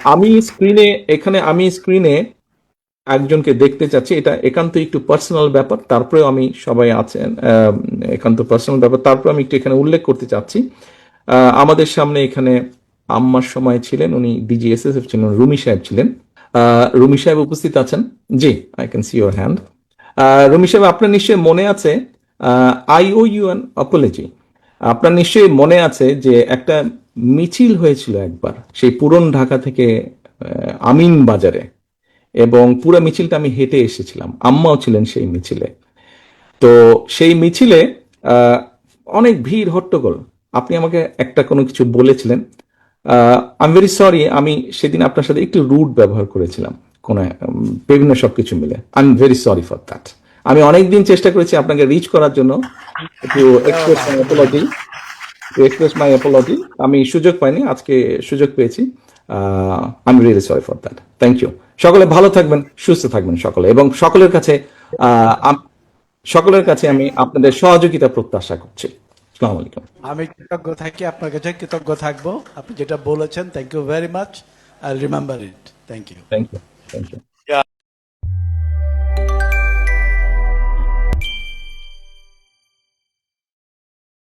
আমি স্ক্রিনে আমি স্ক্রিনে একজনকে দেখতে চাচ্ছি, এটা একান্ত একটু পার্সোনাল ব্যাপার, তারপরেও আমি সবাই আছেন, একান্ত পার্সোনাল ব্যাপার, তারপরে আমি একটু এখানে উল্লেখ করতে চাচ্ছি। আমাদের সামনে এখানে আম্মার সময় ছিলেন, উনি ডিজিএসএসএফ ছিলেন, রুমি সাহেব ছিলেন। রুমি সাহেব উপস্থিত আছেন? জি, I can see your hand. Rumi সাহেব, আপনার নিশ্চয়ই মনে আছে, I owe you an apology. আপনার নিশ্চয়ই মনে আছে যে একটা মিছিল হয়েছিল একবার, সেই পুরন ঢাকা থেকে আমিন বাজারে, এবং পুরো মিছিলটা আমি হেঁটে এসেছিলাম, আম্মাও ছিলেন সেই মিছিলে। তো সেই মিছিলে আহ, অনেক ভিড় হট্টগোল। আপনি আমাকে একটা কোনো কিছু বলেছিলেন। আই এম ভেরি সরি, আমি সেদিন আপনার সাথে একটু রুড ব্যবহার করেছিলাম, কোন বিভিন্ন সবকিছু মিলে। I am very sorry for that. আমি অনেকদিন চেষ্টা করেছি আপনাকে রিচ করার জন্য, একটু এক্সপ্রেস মাই অ্যাপোলজি, আমি সুযোগ পাইনি, আজকে সুযোগ পেয়েছি। I am really sorry for that. Thank you. সকলে ভালো থাকবেন, সুস্থ থাকবেন সকলে, এবং সকলের কাছে আমি আপনাদের সহযোগিতা প্রত্যাশা করছি। আসসালামু আলাইকুম। আমি কৃতজ্ঞ থাকি, আপনার কাছে কৃতজ্ঞ থাকবো। আপনি যেটা বলেছেন, thank you very much. I remember it. Thank you. Thank you. Thank you.